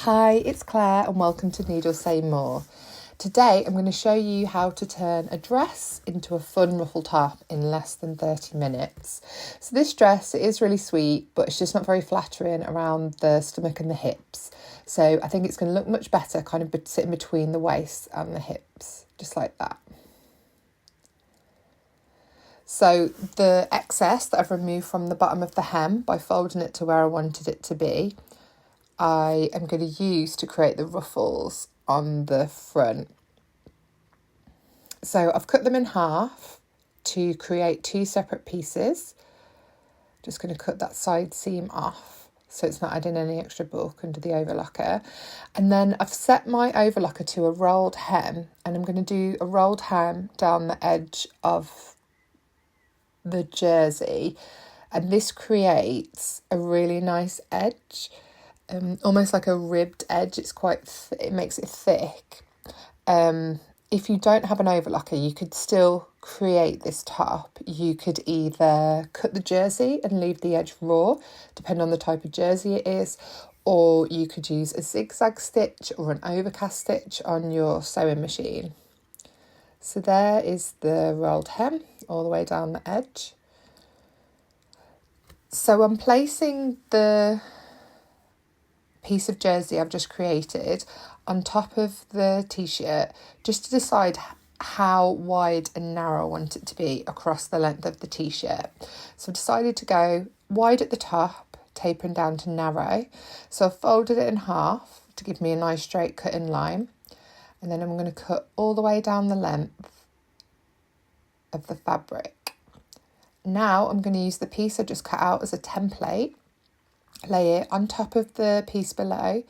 Hi, it's Claire and welcome to Needle Say More. Today I'm going to show you how to turn a dress into a fun ruffle top in less than 30 minutes. So this dress, it is really sweet, but it's just not very flattering around the stomach and the hips. So I think it's going to look much better kind of sitting between the waist and the hips, just like that. So the excess that I've removed from the bottom of the hem by folding it to where I wanted it to be, I am going to use to create the ruffles on the front. So I've cut them in half to create two separate pieces. Just going to cut that side seam off so it's not adding any extra bulk under the overlocker. And then I've set my overlocker to a rolled hem, and I'm going to do a rolled hem down the edge of the jersey, and this creates a really nice edge. Almost like a ribbed edge. It's it makes it thick. If you don't have an overlocker, you could still create this top. You could either cut the jersey and leave the edge raw, depending on the type of jersey it is, or you could use a zigzag stitch or an overcast stitch on your sewing machine. So there is the rolled hem all the way down the edge. So I'm placing the piece of jersey I've just created on top of the t-shirt just to decide how wide and narrow I want it to be across the length of the t-shirt. So I've decided to go wide at the top, tapering down to narrow. So I've folded it in half to give me a nice straight cutting line, and then I'm going to cut all the way down the length of the fabric. Now I'm going to use the piece I just cut out as a template, lay it on top of the piece below,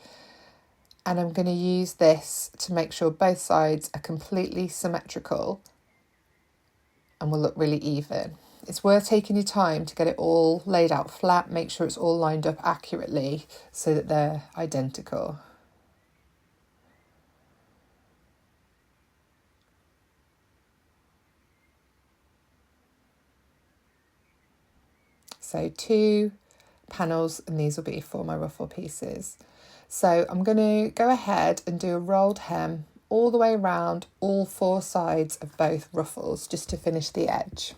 and I'm going to use this to make sure both sides are completely symmetrical and will look really even. It's worth taking your time to get it all laid out flat, make sure it's all lined up accurately so that they're identical. So 2 panels, and these will be for my ruffle pieces. So I'm going to go ahead and do a rolled hem all the way around all 4 sides of both ruffles just to finish the edge.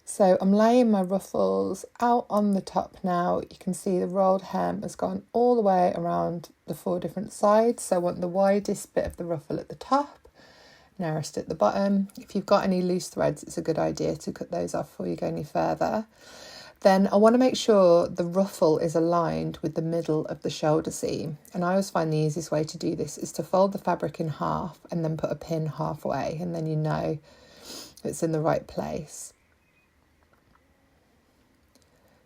So I'm laying my ruffles out on the top now. You can see the rolled hem has gone all the way around the 4 different sides. So I want the widest bit of the ruffle at the top, narrowest at the bottom. If you've got any loose threads, it's a good idea to cut those off before you go any further. Then I want to make sure the ruffle is aligned with the middle of the shoulder seam. And I always find the easiest way to do this is to fold the fabric in half and then put a pin halfway, and then you know it's in the right place.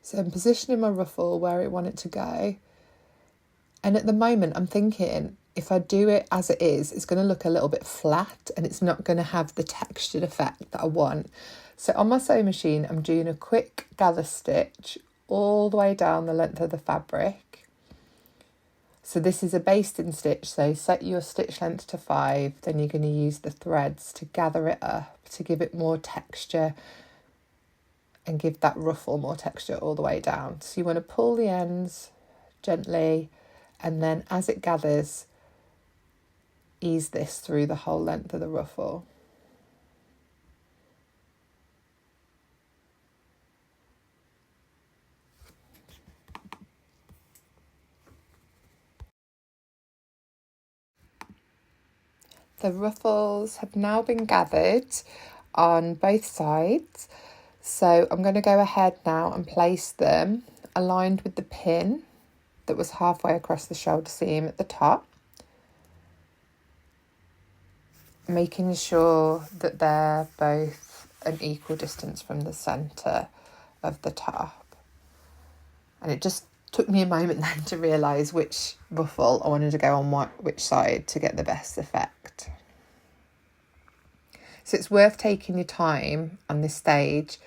So I'm positioning my ruffle where I want it to go. And at the moment I'm thinking, if I do it as it is, it's going to look a little bit flat and it's not going to have the textured effect that I want. So on my sewing machine, I'm doing a quick gather stitch all the way down the length of the fabric. So this is a basting stitch, so set your stitch length to 5, then you're going to use the threads to gather it up to give it more texture and give that ruffle more texture all the way down. So you want to pull the ends gently, and then as it gathers, ease this through the whole length of the ruffle. The ruffles have now been gathered on both sides. So I'm going to go ahead now and place them aligned with the pin that was halfway across the shoulder seam at the top, making sure that they're both an equal distance from the centre of the top. And it just took me a moment then to realise which ruffle I wanted to go on which side to get the best effect. So it's worth taking your time on this stage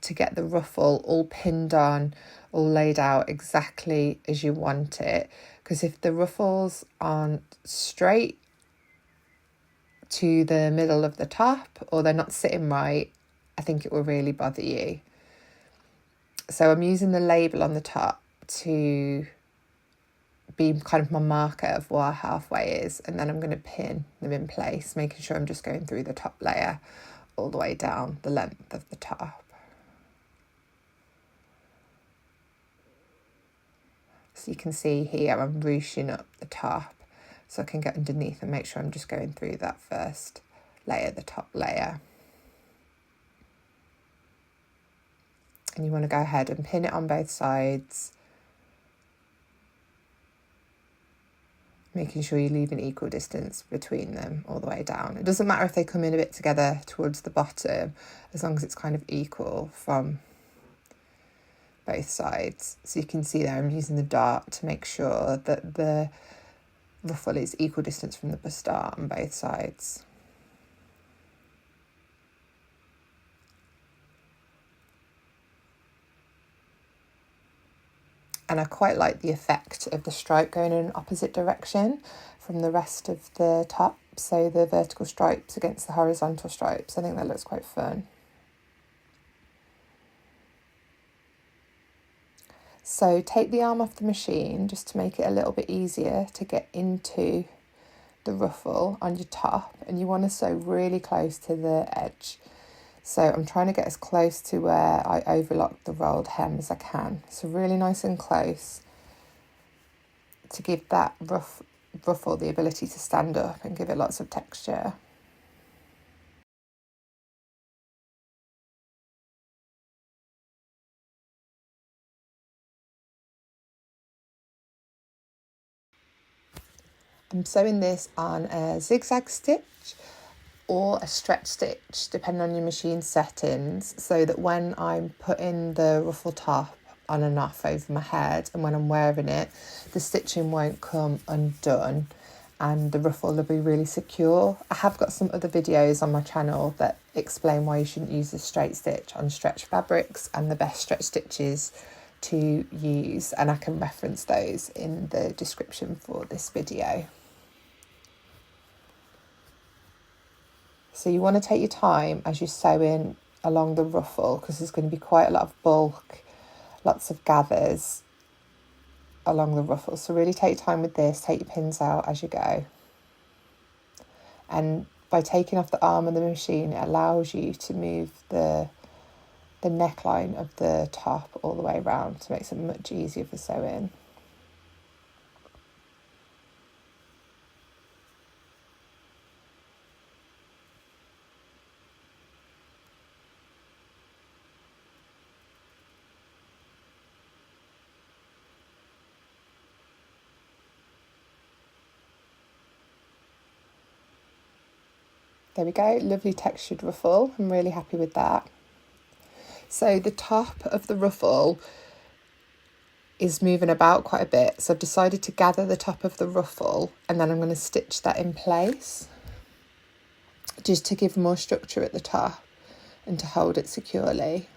to get the ruffle all pinned on, all laid out exactly as you want it. Because if the ruffles aren't straight to the middle of the top, or they're not sitting right, I think it will really bother you. So I'm using the label on the top to be kind of my marker of where our halfway is, and then I'm going to pin them in place, making sure I'm just going through the top layer all the way down the length of the top. So you can see here I'm ruching up the top so I can get underneath and make sure I'm just going through that first layer, the top layer. And you want to go ahead and pin it on both sides, making sure you leave an equal distance between them all the way down. It doesn't matter if they come in a bit together towards the bottom, as long as it's kind of equal from both sides. So you can see there I'm using the dart to make sure that the ruffle is equal distance from the bust dart on both sides. And I quite like the effect of the stripe going in an opposite direction from the rest of the top. So the vertical stripes against the horizontal stripes. I think that looks quite fun. So take the arm off the machine just to make it a little bit easier to get into the ruffle on your top. And you want to sew really close to the edge. So I'm trying to get as close to where I overlock the rolled hem as I can. So really nice and close to give that ruffle the ability to stand up and give it lots of texture. I'm sewing this on a zigzag stitch or a stretch stitch, depending on your machine settings, so that when I'm putting the ruffle top on and off over my head and when I'm wearing it, the stitching won't come undone and the ruffle will be really secure. I have got some other videos on my channel that explain why you shouldn't use a straight stitch on stretch fabrics and the best stretch stitches to use, and I can reference those in the description for this video. So you want to take your time as you're sewing along the ruffle, because there's going to be quite a lot of bulk, lots of gathers along the ruffle. So really take your time with this, take your pins out as you go. And by taking off the arm of the machine, it allows you to move the neckline of the top all the way around, so it makes it much easier for sewing. There we go, lovely textured ruffle. I'm really happy with that. So the top of the ruffle is moving about quite a bit. So I've decided to gather the top of the ruffle and then I'm going to stitch that in place just to give more structure at the top and to hold it securely.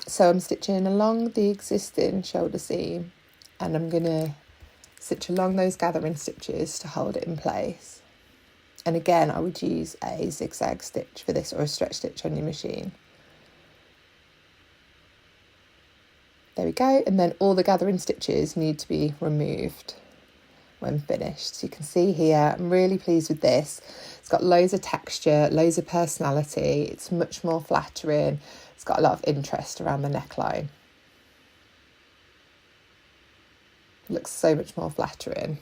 So I'm stitching along the existing shoulder seam and I'm going to stitch along those gathering stitches to hold it in place. And again, I would use a zigzag stitch for this or a stretch stitch on your machine. There we go, and then all the gathering stitches need to be removed when finished. So you can see here, I'm really pleased with this. It's got loads of texture, loads of personality. It's much more flattering. It's got a lot of interest around the neckline. It looks so much more flattering.